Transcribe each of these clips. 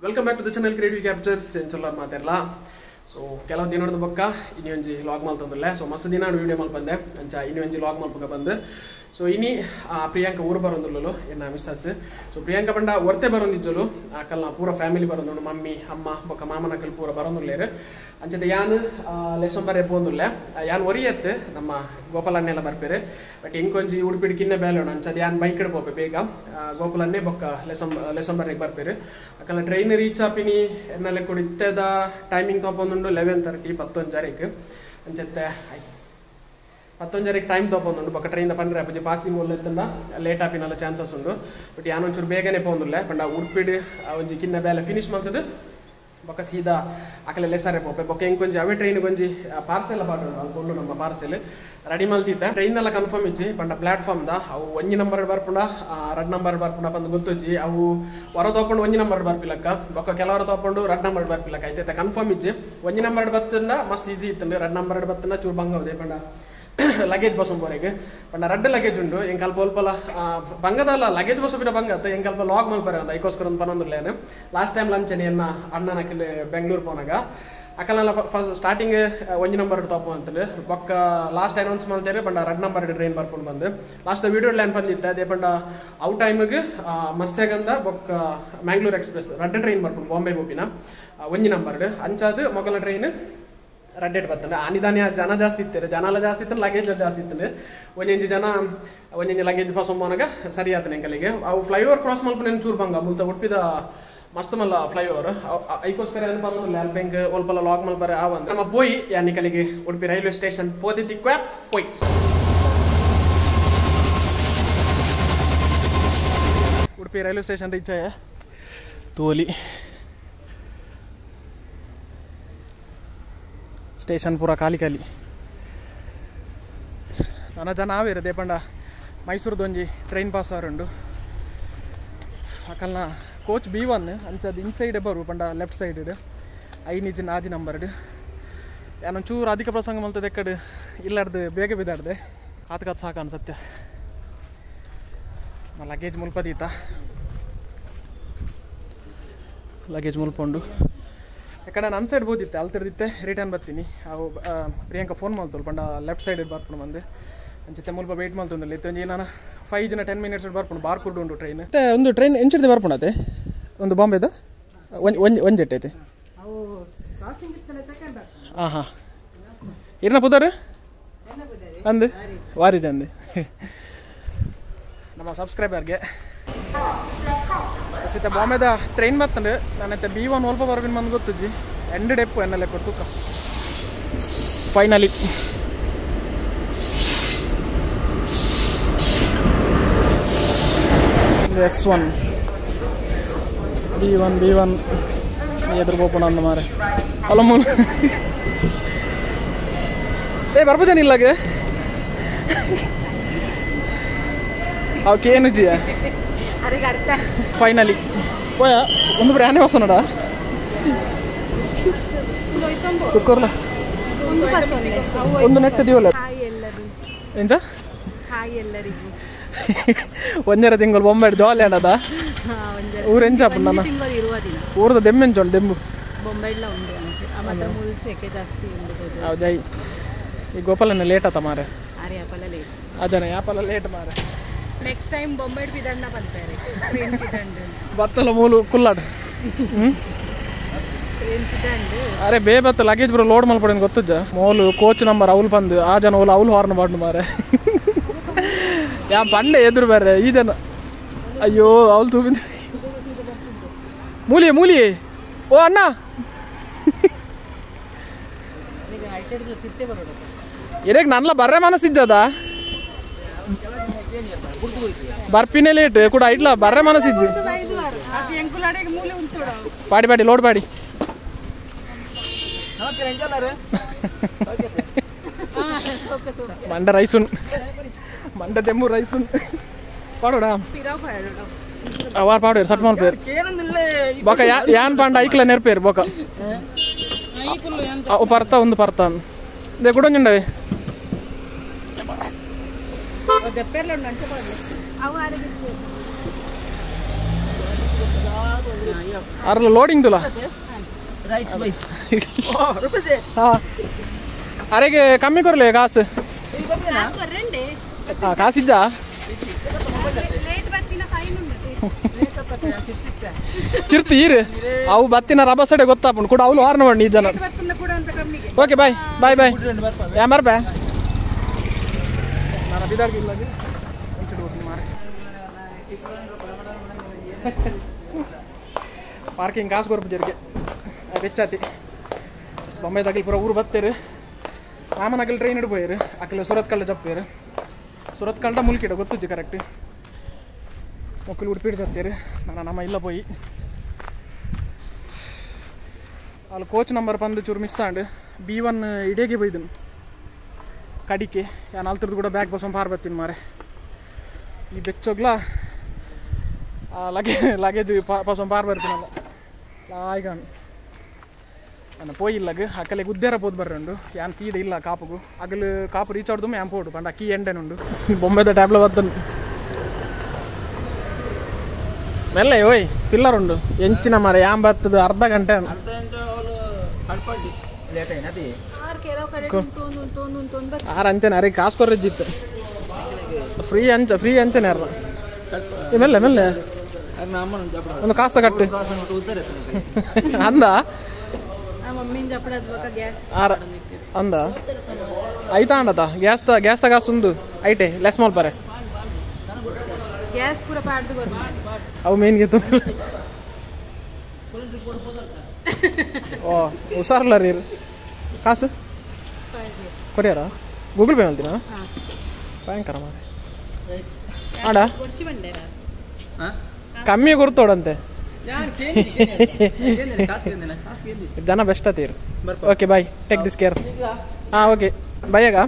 Welcome back to the channel Creative Captures enchalla maatherla. So ಕೆಲವು ದಿನದ ಬೊಕ್ಕ ಇನಿ ಒಂಜಿ ಲಾಗ್ ಮಲ್ತಂದಲ್ಲ. ಸೊ ಮಸ್ತ್ ದಿನ ವಿಡಿಯೋ ಮಲ್ಪಂದೆ ಅಂಚ ಇನಿ ಒಂಜಿ ಲಾಗ್ ಮಲ್ಪಗ ಬಂದೆ. ಸೊ ಇನಿ ಪ್ರಿಯಾಂಕ ಊರು ಬರೋಂದುಲ್ಲಲು ಎನ್ನ ಮಿಸ್ಸಸ್. ಸೊ ಪ್ರಿಯಾಂಕ ಬಂಡ ಒರ್ತೆ ಬರೋಂದಿಜ್ಜಲು ಅಕಲ್ನ ಪೂರ ಫ್ಯಾಮಿಲಿ ಬರೋಂದು ಮಮ್ಮಿ ಅಮ್ಮ ಬೊಕ್ಕ ಮಾಮನಕಲ್ ಪೂರ ಬರೋಂದುಲ್ಲೇರು ಅಂಚದೆ ಯಾನ್ ಲೆಸೊಂಬರೆ ಪೋಂದುಲ್ಲ ಯಾನ್ ಒರಿಯತ್ತೆ ನಮ್ಮ ಗೋಪಾಲನ್ನೆಲ್ಲ ಬರ್ಪೇರೆ ಬಟ್ ಇಂಕೊಂಜಿ ಉಡುಪಿಡಿ ಕಿನ್ನೆ ಬೇಲೋಣ ಅಂಚದೆ ಯಾನ್ ಬೈಕ್ ಹಿಡ್ಕೋಪೆ ಬೇಗ ಗೋಪಾಲನ್ನೇ ಬೊಕ್ಕ ಲೆಸೊಂಬರೆಗೆ ಬರ್ಪೇರೆ ಅಕಲ್ನ ಟ್ರೈನ್ ರೀಚ್ ಆಪಿನಿ ಎನ್ನಲೆ ಕೊಡಿತ್ತದ ಟೈಮಿಂಗ್ ತಗೊಂಡು 11:30 11:00 ಅಂಚತ್ತೆ 11:00 ಟೈಮ್ ತಗೊಂಡು ಬೊಕ್ಕ ಟ್ರೈನ್ ಪಂದ್ರೆ ಅಪ್ಪಜಿ ಪಾಸಿ ಮೂಲೆತ್ತಂದ ಲೇಟ್ ಆಪಿನಲ್ಲ ಚಾನ್ಸಸ್ ಉಂಡು ಬಟ್ ಯಾನೊಂಚೂರು ಬೇಗನೆ ಪೋಂದುಲ್ಲ ಪಂಡ ಉಡುಪಿಡಿ ಒಂಜಿ ಕಿನ್ನ ಬೇಲೆ ಫಿನಿಶ್ ಮಾಡ್ತದೆ ಬೊಕ್ಕ ಸೀದಾ ಅಕಲೆ ಲೆಸರೆ ಪೋಪೆ ಬೊಕ್ಕ ಇಂಕೊಂಜಿ ಅವೇ ಟ್ರೈನ್ ಗೊಂಜಿ ಪಾರ್ಸೆಲ್ ಪಾಡು ಅಲ್ಕೊಂಡು ನಮ್ಮ ಪಾರ್ಸೆಲ್ ರೆಡಿ ಮಲ್ತಿದ್ದ ಟ್ರೈನ್ ಎಲ್ಲ ಕನ್ಫರ್ಮ್ ಇಜ್ಜಿ ಪಂಡ ಪ್ಲಾಟ್ಫಾರ್ಮ್ ದ ಅವು 1 ನಂಬರ್ ಬರ್ಪುಂಡ 2 ನಂಬರ್ ಬರ್ಪುಂಡ ಬಂದು ಗೊತ್ತುಜ್ಜಿ ಅವು ಹೊರ ತಗೊಂಡು 1 ನಂಬರ್ ಬರ್ಪಿಲ್ಲಕ್ಕ ಬೊಕ್ಕ ಕೆಲವರು ತಗೊಂಡು 2 ನಂಬರ್ ಬರ್ಪಿಲ್ಲಕ್ಕ ಐತೆ ಕನ್ಫರ್ಮ್ ಇಜ್ಜಿ 1 ನಂಬರ್ ಬತ್ತಂಡ ಮಸ್ತ್ ಈಸಿ ಇತ್ತು 2 ನಂಬರ್ ಬತ್ತಂಡ ಚೂರು ಬಂಗವದೆ ಪಂಡ ಲಗೇಜ್ ಬಸ್ ಬೋರೆಗೆ ಪಂಡ ರಡ್ಡು ಲಗೇಜ್ ಉಂಡು ಹೆಂಗೆ ಅಲ್ಪ ಅಲ್ಪಲ ಬಂಗದಲ್ಲ ಲಗೇಜ್ ಬಸ್ ಬಿಡ ಬಂಗತ್ತೆ ಹೆಂಗೆ ಅಲ್ಪ ಲಾಗ್ ಮಲ್ಪರೆ ಅಂತ ಐಕೋಸ್ಕರ ಒಂದು ಪನ್ನೊಂದುಲ್ಲೇನು ಲಾಸ್ಟ್ ಟೈಮ್ ಲಂಚನೆ ಎನ್ನ ಅಣ್ಣನ ಅಕ್ಕಲ್ಲಿ ಬೆಂಗಳೂರು ಪೋನಾಗ ಅಕ್ಕಲ್ನೆಲ್ಲ ಫಸ್ಟ್ ಸ್ಟಾರ್ಟಿಂಗ್ 1 ನಂಬರ್ ತಪ್ಪು ಅಂತೇಳಿ ಬೊಕ್ಕ ಲಾಸ್ಟ್ ಅನೌನ್ಸ್ ಮಾಡ್ತೇವೆ ಪಂಡ 2 ನಂಬರ್ ಟ್ರೈನ್ ಬರ್ಕೊಂಡು ಬಂದು ಲಾಸ್ಟ್ ವಿಡಿಯೋ ಲ್ಯಾನ್ ಬಂದಿತ್ತು ಅದೇ ಪಂಡ ಔ ಟೈಮಿಗೆ ಮಸ್ಸೆಗಂದ ಬೊಕ್ಕ ಮ್ಯಾಂಗ್ಳೂರ್ ಎಕ್ಸ್ಪ್ರೆಸ್ 2 ಟ್ರೈನ್ ಬರ್ಕೊಂಡು ಬಾಂಬೆ ಬೋಪಿನ 1 ನಂಬರ್ ಅಂಚಾದು ಮೊಗಲ ಟ್ರೈನ್ ರಡ್ಡೆಟ್ ಬರ್ತಂಡೆ ಆನಿದಾನಿ ಜನ ಜಾಸ್ತಿ ಇರ್ತಾರೆ ಜನ ಎಲ್ಲ ಜಾಸ್ತಿ ಇತ್ತು ಲಗೇಜ್ ಜಾಸ್ತಿ ಇರ್ತದೆ ಒಂದೊಂದು ಜನ ಒಂದೊಂದು ಲಗೇಜ್ ಬಸೊಂಬನಾಗ ಸರಿ ಆತನ ಎಂಕಲಿಗೆ ಅವು ಫ್ಲೈಓವರ್ ಕ್ರಾಸ್ ಮಲ್ಪನ ಚೂರು ಬಂಗ ಮುಲ್ತ ಉಡುಪಿದ ಮಸ್ತ್ ಮಲ್ಲ ಫ್ಲೈಓವರ್ ಐಕೋಸ್ಕರ ಏನು ಬಂದಿಲ್ಲ ಅಲ್ಲಿ ಬೆಂಕ್ ಒಲ್ಪಲ್ಲ ಲಾಗ್ ಮಲ್ಪರೆ ಆವಂತ ನಮ್ಮ ಪೋಯಿ ಯಾನಿಕಲಿಗೆ ಉಡುಪಿ ರೈಲ್ವೆ ಸ್ಟೇಷನ್ ಪೋದಿತಿ ಕ್ವಾಪ್ ಪೋಯ್ ಉಡುಪಿ ರೈಲ್ವೆ ಸ್ಟೇಷನ್ ರೀಚ್ ಆಯ ತೋಲಿ ಸ್ಟೇಷನ್ ಪೂರ ಖಾಲಿ ಖಾಲಿ ನನ್ನ ಜನ ಆವಿರದೆ ಪಂಡ ಮೈಸೂರದೊಂಜಿ ಟ್ರೈನ್ ಪಾಸ್ ಆರುಂಡು ಅಕಲ್ನ ಕೋಚ್ B1 ಅಂಚದು ಇನ್ಸೈಡ್ ಬರು ಪಂಡ ಲೆಫ್ಟ್ ಸೈಡ್ ಐನಿಜ್ ನಾಜಿ ನಂಬರ್ ಏನೊಂಚೂರು ಅಧಿಕ ಪ್ರಸಂಗ ಮಲ್ತದೆ ಎಕ್ಕಡೆ ಇಲ್ಲಾರ್ದು ಬೇಗ ಬಿದ್ದಾಡ್ದೆ ಕಾತ್ ಸಾಕ ಅನ್ಸತ್ತೆ ಲಗೇಜ್ ಮುಲ್ಪದೀತ ಲಗೇಜ್ ಮುಲ್ಪೊಂಡು ಯಾಕಡೆ ನನ್ನ ಸೈಡ್ ಬೋದಿತ್ತೆ ಅಲ್ಲಿ ತಿರ್ದಿತ್ತೆ ರಿಟರ್ನ್ ಬರ್ತೀನಿ ಅವು ಪ್ರಿಯಾಂಕ ಫೋನ್ ಮಾಡ್ತಲ್ಲ ಪಂಡ ಲೆಫ್ಟ್ ಸೈಡ್ ಬರ್ಕೊಂಡು ಬಂದೆ ಅಂಚೆ ಮುಲ್ಪ ವೆಯ್ಟ್ ಮಾಡ್ತಂದಲ್ಲಿ ಇತ್ತು ನಾನು 5 ಜನ 10 ಮಿನಿಟ್ಸ್ ಬರ್ಕೊಂಡು ಬಾರ್ಕುಡ್ ಉಂಟು ಟ್ರೈನ್ ಮತ್ತೆ ಒಂದು ಟ್ರೈನ್ ಎಂಚಿಡ್ದು ಬರ್ಕೊಂಡತೆ ಒಂದು ಬಾಂಬೆದ ಒಂದು ಜೆಟ್ ಐತೆ ಹಾಂ ಹಾಂ ಇರ್ನ ಪುದಾರು ಅಂದು ವಾರಿದೆ ಅಂದು ನಮ್ಮ ಸಬ್ಸ್ಕ್ರೈಬರ್ಗೆ ಸೀತೆ ಬಾಂಬೆದ ಟ್ರೈನ್ ಬರ್ತಂಡೆ ನಾನೈತೆ B1 ಒಲ್ಪ ಬರ್ಬಿನ ಬಂದು ಗೊತ್ತುಜ್ಜಿ ಎಂಡ್ ಡೆಪ್ಪು ಎನ್ನಲೆ ತೂಕ ಫೈನಲಿ S1 B1 ಎದುರು ಗೋಪಣ ಅಂದ ಮಾರೆ ಅಲ್ಲ ಮೂಲ ಬರ್ಬೋದೇನಿಲ್ಲಾಗೆ ಅವಕ್ಕೇನು ಜಿಯ ಫೈನಲಿ ಪೋಯ ಒಂದು ಬ್ರ್ಯಾನೆ ವಸನಡ ಕುಕ್ಕರ್ಲ ಒಂದು ನೆಟ್ ದಿವಲ್ಲ ಎಂತ ಒಂಜರ ತಿಂಗಳು ಬೊಂಬೆ ಜಾಲಿ ಆಡದ ಊರು ಎಂಚಪ್ಪ ನನ್ನ ಊರದ ದೆಮ್ಮೆಂಚೋಣ ದೆಮ್ಮು ಹೌದಾ ಈ ಗೋಪಾಲನ ಲೇಟ್ ಆತ ಮಾರೆ ಅಜನ ಯಾಪಲ್ಲ ಲೇಟ್ ಮಾರೆ ನೆಕ್ಸ್ಟ್ ಟೈಮ್ ಬೊಂಬೆ ಬಿದಣ್ಣ ಬಂತಾರೆ ಟ್ರೈನ್ ಬಿದಂಡು ಬತ್ತಲ್ಲ ಮೂಲು ಕುಲ್ಲಾಡು ಟ್ರೈನ್ ಬಿದಂಡು ಅರೆ ಬೇ ಬತ್ತ ಲಗೇಜ್ ಬರೋ ಲೋಡ್ ಮಲ್ಪಡೋದು ಗೊತ್ತಜ್ಜ ಮೋಲು ಕೋಚ್ ನಂಬರ್ ಅವ್ಲು ಬಂದು ಆ ಜನ ಅವ್ಲು ಹಾರ್ನ್ ಬಾಡ್ನು ಮಾರೆ ಯಾ ಪಂಡೆ ಎದುರು ಬೇರೆ ಈ ಜನ ಅಯ್ಯೋ ಅವ್ಲು ತೂಬಿಂದ ಮೂಲಿ ಓ ಅಣ್ಣ ಇರೇಗ್ ನನ್ಲ ಬರ್ರೆ ಮನಸ್ಸಿದ್ದದ ಬರ್ಪಿನೇ ಲೇಟ್ ಕೂಡ ಇಟ್ಲ ಬರ್ರೆ ಮನಸ್ಸಿಜ್ಜಿ ಪಾಡಿ ಲೋಡ್ ಪಾಡಿ ಮಂಡ ರೈಸುನ್ ಮಂಡ ದೆಮ್ಮು ರೈಸುನ್ ಪಾಡೋಡ ಅವಾರ್ ಪಾಡು ಸಟ್ ಮಾಡ್ಪೇರು ಬೊಕ ಯಾನ್ ಪಾಂಡ ಐಕ್ಲ ನೆರ್ಪೇರು ಬೊಕ ಅವು ಪರ್ತ ಒಂದು ಪರ್ತ ದೇ ಕುಡೊಂಜುಂಡವೆ अरे लोडिंग तुला अरे कमी करले कास कास इद्दा कीर्ति अವು ಬತ್ತಿನ ರಭಸಡೆ ಗೊತ್ತಾಪುಂಡು ಕೂಡ ಅವಳು ಹಾರ್ನ ಮಾಡಿ ಜನ ಓಕೆ ಬಾಯ್ ಬಾಯ್ ಬಾಯ್ ಯಾಮರ್ ಬಾ ನಾನು ಬಿದಾರ್ಗೆ ಇಲ್ಲ ಪಾರ್ಕಿಂಗ್ ಕಾಸು ಕೊರ್ಪುಜರಿಗೆ ಬೆಚ್ಚಾತಿ ಬೊಂಬೈ ತಗಲ್ ಪೂರ ಊರು ಬತ್ತೇರು ರಾಮನಗಲ್ ಟ್ರೈನ್ ಹಿಡ್ಬೋಯರು ಅಕ್ಕಲು ಸುರತ್ ಕಳ್ಳ ಜಪ್ಪೇರು ಸುರತ್ ಕಳ್ಳ ಮುಲ್ಕಿಡ ಗೊತ್ತುಜ್ಜಿ ಕರೆಕ್ಟ್ ಮಕ್ಕಳು ಉಡುಪಿಡ್ ಜತ್ತೇರು ನಾನು ನಮ್ಮ ಇಲ್ಲ ಪೋಯಿ ಅಲ್ಲಿ ಕೋಚ್ ನಂಬರ್ ಬಂದು ಚೂರು ಮಿಸ್ ಆಂಡು B1 ಇಡೇಗೆ ಬೈದನು ಕಡಿಕೆ ಯಾನು ಅಲ್ತರದ್ದು ಕೂಡ ಬ್ಯಾಗ್ ಬಸ್ಸೊಂದು ಪಾರ್ ಬರ್ತೀನಿ ಮಾರೆ ಈ ಬೆಚ್ಚೋಗ್ಲ ಲಗೇಜ್ ಬಸ್ಸೊಂದು ಪಾರ್ ಬರ್ತೀನಲ್ಲ ಈಗ ನಾನು ಪೋಯಿಲ್ಲಗ ಅಕ್ಕಲೆ ಗುದ್ದೇರ ಪೋದು ಬರ್ರಂಡು ಯಾನ್ ಸೀಡೆ ಇಲ್ಲ ಕಾಪುಗು ಅಗಲು ಕಾಪು ರೀಚ್ ಆಡ್ದು ಮ್ಯಾಮ್ ಪೋಡು ಪಂಡ ಅಕ್ಕಿ ಎಂಡೆನುಂಡು ಬೊಂಬೆದ ಟ್ಯಾಬ್ಲ ಬದ್ದನು ಮೆಲ್ಲೆ ಓಯ್ ಪಿಲ್ಲರ್ ಉಂಡು ಎಂಚಿನ ಮರ ಯಾಮ್ ಬರ್ತದ ಅರ್ಧ ಗಂಟೆ ಆರು ಅಂಚನೆ ಅರೆ ಕಾಸು ಕೊರ್ರಜ್ಜಿತ್ತು ಫ್ರೀ ಅಂಚನೆ ಅರ್ಧ ಮೆಲ್ಲೆ ಮೆಲ್ಲೆ ಒಂದು ಕಾಸ್ತ ಕಟ್ಟು ಅಂದ ಅಂದ ಐತಾ ಅಂಡತ ಗ್ಯಾಸ್ ಕಾಸು ಉಂದು ಐಟೆ ಲೆಸ್ ಮಾಲ್ ಪರೆ ಅವು ಮೇನ್ಗೆ ತುಂಬ ಓ ಹುಷಾರಲ್ಲ ರೀ ಕಾಸು ಕೊರಿಯಾರ ಗೂಗಲ್ ಪೇ ಮಾಡ್ತೀನ ಭಯಂಕರ ಮಾರೆ ಆಡ ಕಮ್ಮಿ ಕೊಡ್ತೋಡಂತೆ ಜನ ಬೆಸ್ಟ್ ಅತೀರು okay bye take this care ಹಾಂ ಓಕೆ ಬಯ್ಯಾಗ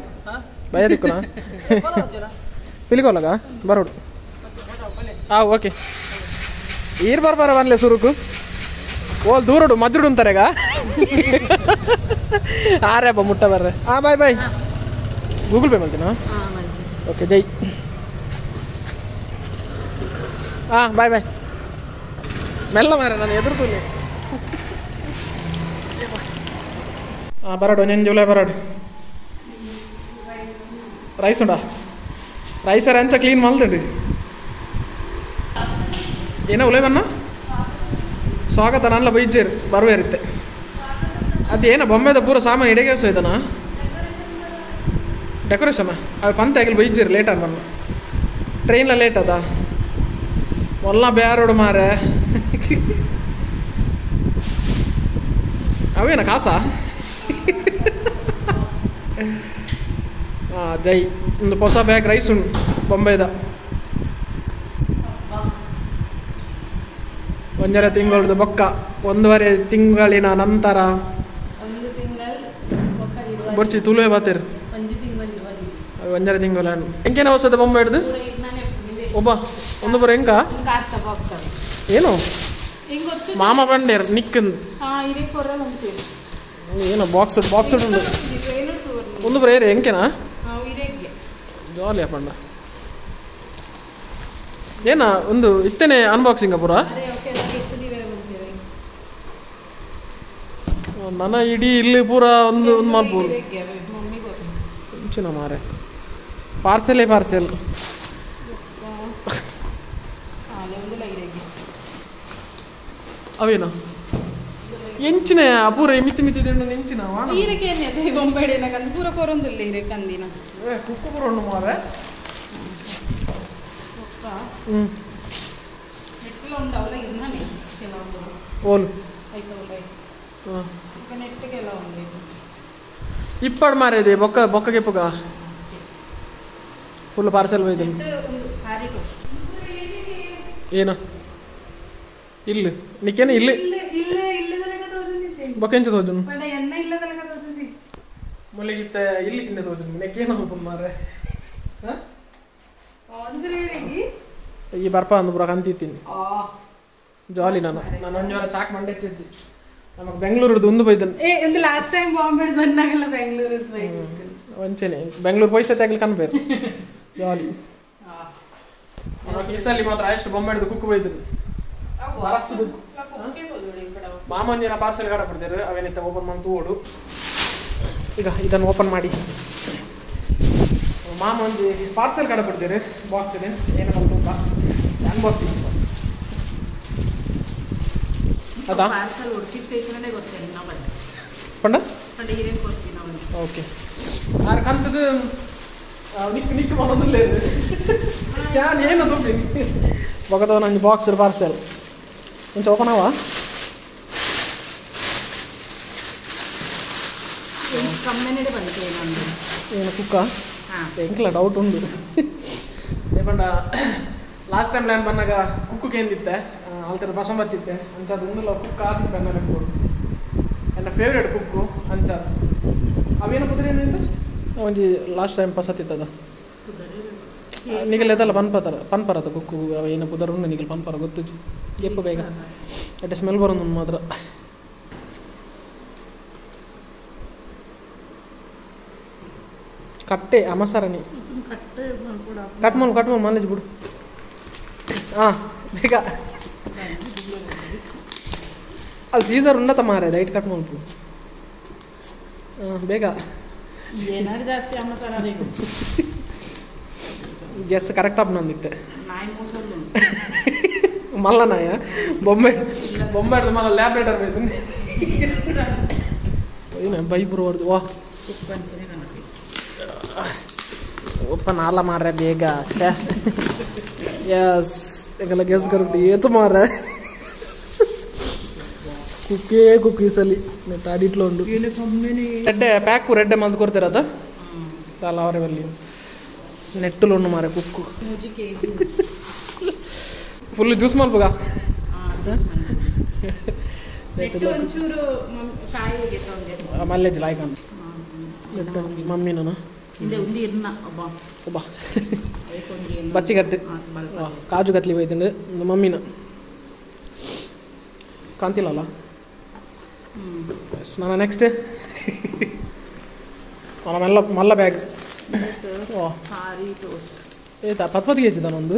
ಬಯ್ಯ ದಿಕ್ಕುನಾ ಪಿಲಿಕೋಲಾಗ ಬರೋಡು ಹಾಂ ಓಕೆ ಈರು ಬರ್ಬಾರ ಬನ್ಲೆ ಸುರುಕು ಓಲ್ ದೂರಡು ಮದ್ರುಡು ಅಂತಾರೆಗ ಆರ್ಯಪ್ಪ ಮುಟ್ಟ ಬರ್ರೆ ಹಾಂ ಬಾಯ್ ಬಾಯ್ ಗೂಗಲ್ ಪೇ ಮಾಡ್ತೀನಾ ಓಕೆ ಜೈ ಹಾಂ ಬಾಯ್ ಬಾಯ್ ಮೆಲ್ಲ ಮಾರೆ ನಾನು ಎದುರ್ತೀನಿ ಹಾಂ ಬರಾಡು ನೆನ್ ಜೂಲೈ ಬರಾಡು ರೈಸ್ ಉಂಡಾ ರೈಸರ ಅಂಚ ಕ್ಲೀನ್ ಮಲ್ತುಂಡು ಏನೋ ಉಳೆ ಬನ್ನ ಸ್ವಾಗತ ನಲ್ಲ ಬೈಜೇರು ಬರುವೆ ಇರುತ್ತೆ ಅದೇನ ಬೊಂಬೆದ ಪೂರ ಸಾಮಾನು ಇಡೆಗೆ ಸೋಯ್ದನಾ ಡೆಕೋರೇಷನ್ ಅದು ಪಂತ ಆಗಿಲ್ಲ ಬೈಜೇರು ಲೇಟ್ ಆಗಿ ಬನ್ನ ಟ್ರೈನ್ಲ ಲೇಟ್ ಅದ ಒಲ್ಲ ಬ್ಯಾರೋಡು ಮಾರೆ ಅವೇನ ಕಾಸ ಹಾಂ ಜೈ ಒಂದು ಹೊಸ ಬ್ಯಾಗ್ ರೈಸ್ ಉಂಟು ಬೊಂಬೈದ ಒಂದರ ತಿಂಗಳದ್ದು ಬೊಕ್ಕ 1.5 ತಿಂಗಳಿನ ನಂತರ ಬರ್ಚಿ ತುಳುವೆ ಬಾತೇರು 1.5 ತಿಂಗಳ ಎಂಕೇನ ಹೊಸದ ಬೊಂಬೆ ಹಿಡ್ದು ಒಬ್ಬ ಒಂದು ಬರ ಎಂಕ ಏನು ಮಾಮ ಬಂಡೇರ್ ನಿಕ್ಕಂದು ಏನೋ ಬಾಕ್ಸ್ ಉಂಟು ಒಂದು ಬರ ಏರಿ ಎಂಕೆನಾ ಜಾಲಿ ಪಂಡ ಏನ ಒಂದು ಇತ್ತೇನೆ ಅನ್ಬಾಕ್ಸಿಂಗ್ ಪೂರ ನನ್ನ ಇಡೀ ಇಲ್ಲಿ ಪೂರ ಒಂದು ಮಾಡ್ಬೋದು ಮುಂಚಿನ ಮಾರೆ ಪಾರ್ಸೆಲ್ ಅವೇನ ಎಂಚಿನ ಪೂರ ಮಿತಿ ಎಂಚಿನ ಕುಕ್ಕು ಪೂರ ಮಾರೆ ಓಲು ಇಪ್ಪಡು ಮಾರಿದೆ ಬೊಕ್ಕಗೆ ಪುಗ ಫುಲ್ ಪಾರ್ಸೆಲ್ ಒಯ್ದು ಏನು ಇಲ್ಲ ನಿಕ್ಕೇನು ಇಲ್ಲಿ ಬೊಕ್ಕೆಂಚ ತೋಜು ಮುಲ್ಲಿಗಿತ್ತ ಇಲ್ಲಿ ಕಿಂದ ತೋಜು ನೆಕ್ಕೇನು ಸ್ವಲ್ಪ ಮಾರೆ ಈ ಬರ್ಪ ಅಂದು ಪೂರ ಕಂತಿತ್ತೀನಿ ಜಾಲಿ ನಾನು ಒಂಜಾರ ಚಾಕ್ ಮಂಡೆತ್ತಿದ್ದಿ ನಮಗೆ ಬೆಂಗಳೂರದ್ದು ಒಂದು ಬೈದನು ಲಾಸ್ಟ್ ಟೈಮ್ ಬಾಂಬೆ ಬಂದಾಗಲ್ಲ ಬೆಂಗಳೂರು ಒಂಚೆನೆ ಬೆಂಗಳೂರು ಪೈಸೆ ತೆಗಲಿ ಕನ್ಬೇರು ಜಾಲಿ ಈ ಸಲ ಮಾತ್ರ ಅಷ್ಟು ಬೊಂಬೆ ಹಿಡಿದು ಕುಕ್ಕು ಬೈದ್ರು ಅರಸು ಬುಕ್ ಮಾಮಂಜಿನ ಪಾರ್ಸೆಲ್ ಕಡೆ ಬಿಡ್ತಾರೆ ಅವೇನಿತ್ತ ಓಪನ್ ಮಾಡಿ ಓಡು ಈಗ ಇದನ್ನು ಓಪನ್ ಮಾಡಿ ಮಾಮಂಜಿ ಪಾರ್ಸೆಲ್ ಕಡೆ ಬಿಡ್ತಾರೆ ಬಾಕ್ಸ್ ಇದೆ ಏನು ತುಂಬ ಅನ್ಬಾಕ್ಸಿಂಗ್ ಅದಾ ಪಾರ್ಸೆಲ್ ಉಡುಪಿ ಸ್ಟೇಷನ್ನೇ ಗೊತ್ತೇನೆ ನಾವು ಪಂಡ ಹಿರೇನು ಕೊಡ್ತೀವಿ ನಾವು ಓಕೆ ಆರು ಕಂತದ್ದು ನಿಕ್ಕು ನಿಕ್ಕು ಮಾಡೋದಿಲ್ಲ ಯಾರು ಏನು ತೊಂಬಿ ಬಗದವ ನಂಗೆ ಬಾಕ್ಸ್ ಪಾರ್ಸೆಲ್ ಇಂಚ ಓಪನ್ ಅವ ಕಮ್ಮಿನೇ ಬಂತು ಏನೊಂದು ಏನು ಕುಕ್ಕ ಎಂಕ್ಲ ಡೌಟ್ ಉಂಟು ಏಪಂಡ ಲಾಸ್ಟ್ ಟೈಮ್ ನಾನು ಬಂದಾಗ ಕುಕ್ಕು ಕೇಂದಿತ್ತೆ ಅಲ್ತರ ಬಸ ಬತ್ತಿತ್ತೆ ಅಂಚದು ಒಂದಿಲ್ಲ ಕುಕ್ಕ ಆದಿತ್ತು ಅನ್ನೋ ಕೊಡು ನನ್ನ ಫೇವ್ರೇಟ್ ಕುಕ್ಕು ಅಂಚದು ಅವೇನು ಕುದುರೆ ಏನಿತ್ತು ಒಂಜಿ ಲಾಸ್ಟ್ ಟೈಮ್ ಪಸತ್ತಿತ್ತದ ನಿಗಲ್ ಎದಲ್ಲ ಪನ್ಪರದ ಕುಕ್ಕು ಏನು ಪುದರ್ ಉಂಡು ನಿಗಲ್ ಪನ್ಪರ ಗೊತ್ತು ಎಪ್ಪು ಬೇಗ ಅಟ್ಟೆ ಸ್ಮೆಲ್ ಬರೋದು ಮಾತ್ರ ಕಟ್ಟೆ ಅಮಸರಣಿ ಕಟ್ಮಲ್ ಮನೇಜ್ ಬಿಡು ಹಾಂ ಬೇಗ ಅಲ್ಲಿ ಸೀಸರ್ ಉಂಡತ ಮಾರೆ ಲೈಟ್ ಕಟ್ ಮಾಡ್ಬಿಡು ಹಾಂ ಬೇಗ ಏನಾದ್ರು ಜಾಸ್ತಿ ಅಮ್ಮಸಾರ ಗೆಸ್ ಕರೆಕ್ಟ್ ಆಪ್ ನಂದಿಟ್ಟೆ ಮಲ್ಲ ನಾಯ ಬೊಂಬೆ ಮಲ್ಲ ಲ್ಯಾಬ್ರೇಟರ್ ಬೇಕು ಏನು ಬೈಬ್ರು ಹೊಡೆದು ವಾ ಓಪನ್ ಆಲ ಮಾರ್ರೆ ಬೇಗ ಎಸ್ ಈಗೆಲ್ಲ ಗೆಸ್ ಕರೆಕ್ಟ್ ಏತು ಮಾರ್ರೆ ಕುಕ್ಕಿ ಸಲಿ ನೆಟ್ ಆಡಿಟ್ಲು ಉಂಡು ರೆಡ್ಡೆ ಪ್ಯಾಕು ರೆಡ್ಡೆ ಮಂದು ಕೊಡ್ತಿರತ್ತ ಅಲ್ಲ ಅವರೇ ಬಲ್ಲಿ ನೆಟ್ಟಲು ಉಂಡು ಮಾರೆ ಕುಕ್ಕು ಫುಲ್ ಜ್ಯೂಸ್ ಮಲ್ಪಗ ಮಲ್ಲೇಜ್ ಲಾಯ್ಕ ಮಮ್ಮಿನ ಬತ್ತಿ ಕತ್ತಿ ಕಾಜು ಕತ್ಲಿ ಹೋಯ್ತಂಡು ಮಮ್ಮಿನ ಕಾಂತಿಲ್ಲ ನಾನು ನೆಕ್ಸ್ಟ್ ಮಲ್ಲ ಬ್ಯಾಗ್ ಏತಾ ಪತ್ಪತ್ಗೆ ಹೆಚ್ಚಿದ ಒಂದು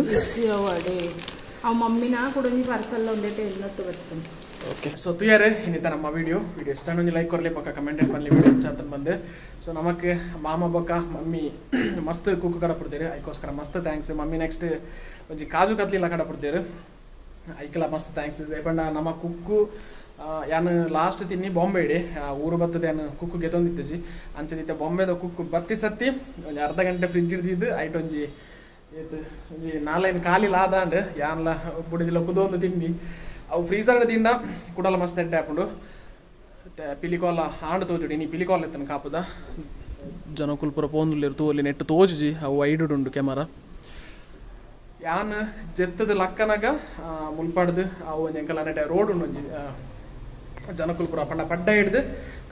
ಅವ ಮಮ್ಮಿನ ಕೂಡ ಪಾರ್ಸಲ್ ಒಂದೇಟೆ ಎಲ್ಲಟ್ಟು ಬರ್ತೀನಿ ಓಕೆ ಸೊ ತುಯಾರೆ ಇನ್ನಿತ್ತ ನಮ್ಮ ವಿಡಿಯೋ ಇಷ್ಟೊಂದು ಲೈಕ್ ಕೊರಲಿ ಪಕ್ಕ ಕಮೆಂಟ್ ಬರಲಿ ವಿಡಿಯೋ ಅಂತ ಬಂದೆ ಸೊ ನಮಗೆ ಮಾಮ ಬೊಕ್ಕ ಮಮ್ಮಿ ಮಸ್ತ್ ಕುಕ್ಕು ಕಡೆ ಬಿಡ್ತೀರಿ ಅದಕ್ಕೋಸ್ಕರ ಮಸ್ತ್ ಥ್ಯಾಂಕ್ಸ್ ಮಮ್ಮಿ ನೆಕ್ಸ್ಟ್ ಒಂಜಿ ಕಾಜು ಕತ್ಲಿಲ್ಲ ಕಡೆ ಬಿಡ್ತೀರಿ ಐಕೆಲ್ಲ ಮಸ್ತ್ ಥ್ಯಾಂಕ್ಸ್ ಯಾಕಂಡ ನಮ್ಮ ಕುಕ್ಕು ಯಾನು ಲಾಸ್ಟ್ ತಿನ್ನಿ ಬಾಂಬೆ ಇಡಿ ಊರು ಬರ್ತದೆ ಯಾನು ಕುಕ್ಕು ಗೆತ್ತೊಂದಿತ್ತಜಿ ಅಂಚದಿತ್ತ ಬಾಂಬೆದ ಕುಕ್ಕು ಬತ್ತಿ ಸತ್ತಿ ಒಂದು ಅರ್ಧ ಗಂಟೆ ಫ್ರಿಜ್ ಹಿಡ್ದಿದ್ದು ಐಟ್ ಒಂಜಿ ಒಂಜಿ 4 ಕಾಲಿಲ್ಲ ಆದಾಂಡ್ ಯಾನ್ಲ ಬುಡಿದಿಲ್ಲ ಕುದೊಂದು ತಿಂಡಿ ಅವು ಫ್ರೀಸರ್ ತಿಂಡ ಕುಡಲ ಮಸ್ತ್ ಎಡ್ಡೆ ಹಾಕೊಂಡು ಪಿಲಿಕೋಲ ಆಂಡ್ ತೋಜುಡಿ ನೀ ಪಿಲಿಕೋಲ ಎತ್ತನ ಕಾಪುದ ಜನಕುಲ್ಪುರ ಪೋಂದುಲ್ಲೇರು ತೋಲಿ ನೆಟ್ಟು ತೋಜುಜಿ ಅವು ಐಡುಂಡು ಕ್ಯಾಮರಾ ಯಾನ್ ಜೆತ್ತದ ಲಕ್ಕನಾಗ ಮುಲ್ಪಾಡ್ದು ಅವು ಎಂಕಲ ನೆಟ್ಟೆ ರೋಡ್ ಉಂಡು ಒಂಜಿ ಜನಕುಲ್ಪುರ ಪಡ್ಡ ಹಿಡ್ದು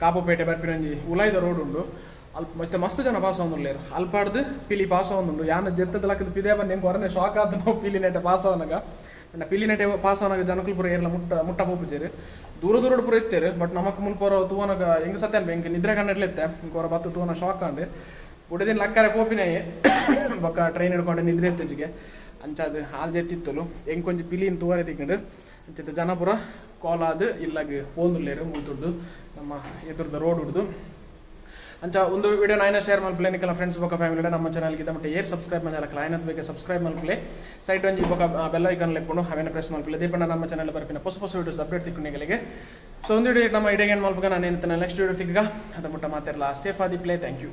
ಕಾಪುಪೇಟೆ ಬರ್ಪಿನೊಂಜಿ ಉಲಾಯ್ದ ರೋಡ್ ಉಂಡು ಅಲ್ಪ ಮತ್ತೆ ಮಸ್ತ್ ಜನ ಪಾಸ್ ಆವೊಂದುಲ್ಲೇರು ಅಲ್ಪಾಡ್ದು ಪಿಲಿ ಪಾಸ್ ಆವೊಂದುಂಡು ಯಾನ್ ಜೆತ್ತದ ಲಕ್ಕದ ಪಿದೇ ಬಂದು ಹೆಂಗೆ ಹೊರನೆ ಶಾಕ್ ಆದ ನಾವು ಪಿಲಿ ನೆಟ್ಟೆ ಪಾಸ್ ಆವನಾಗ ಪಿಲಿ ನೆಟ್ಟೆ ಪಾಸ್ ಆವನಾಗ ಜನಕುಲ್ಪುರ ಏರ್ಲ ಮುಟ್ಟ ಹೋಗ್ಬಿಜೇರಿ ದೂರ ಪುರ ಇತ್ತೇರು ಬಟ್ ನಮಕ್ ಮುಲ್ಪುರ ತೂವನಾಗ ಹೆಂಗೆ ಸತ್ಯ ಹೆಂಗೆ ನಿದ್ರೆ ಕಣ್ಣೆಡ್ಲೆತ್ತೆ ಹೊರ ಬತ್ತು ತೂವನ ಶಾಕ್ ಅಂಡು ಉಡದಿನ ಲಕ್ಕರೆ ಪೋಪಿನೇ ಬೊಕ್ಕ ಟ್ರೈನ್ ಹಿಡ್ಕೊಂಡು ನಿದ್ರೆ ಎತ್ತಜಿಗೆ ಅಂಚಾದ ಹಾಲ್ ಜೆತ್ತಿತ್ತಲು ಹೆಂಗೆ ಕೊಂಚ ಪಿಲಿನ ತೂವರೆ ತಿಕ್ಕೊಂಡು ಅಂಚಿದ ಜನಪುರ ಕೋಲಾದ ಇಲ್ಲಾಗ ಪೋಂದುಲ್ಲೇರು ಮುಂದುಡ್ದು ನಮ್ಮ ಎದುರ್ದ ರೋಡ್ ಹಿಡ್ದು ಅಂಚ ಒಂದು ವಿಡಿಯೋ ನಾಯಿನ ಶೇರ್ ಮಲ್ಪಲೆ ನಿಕಲ ಫ್ರೆಂಡ್ಸ್ ಬೊಕ್ಕ ಫ್ಯಾಮಿಲಿ ನಮ್ಮ ಚಾನಲ್ಗೆ ಮತ್ತೆ ಏರ್ ಸಬ್ಸ್ಕ್ರೈಬ್ ಮಾಡಲ್ಲ ಆಯ್ನತ್ ಬೇಕು ಸಬ್ಸ್ಕ್ರೈಬ್ ಮಲ್ಪಲೆ ಸೈಡ್ ಒಂಜಿ ಬೊಕ್ಕ ಬೆಲ್ ಐಕಾನ್ ಲೆಕ್ಕೊಂಡು ಅವೇನ ಪ್ರೆಸ್ ಮಲ್ಪಲೆ ದೀಪಣ್ಣ ನಮ್ಮ ಚಾನಲ್ ಬರ್ಪಿನ ಹೊಸ ವಿಡಿಯೋಸ್ ಅಪ್ಡೇಟ್ ತಿಕ್ಕೊಂಡಿಗಳಿಗೆ ಸೊ ಒಂದು ವಿಡಿಯೋ ನಮ್ಮ ಇಡೇಗೇನು ಮಲ್ಪಗ ನಾನು ನೆಕ್ಸ್ಟ್ ವಿಡಿಯೋ ತಿಕ್ಕ ಅದು ಮುಟ್ಟ ಮಾತಿರಲ್ಲ safe Adi play thank you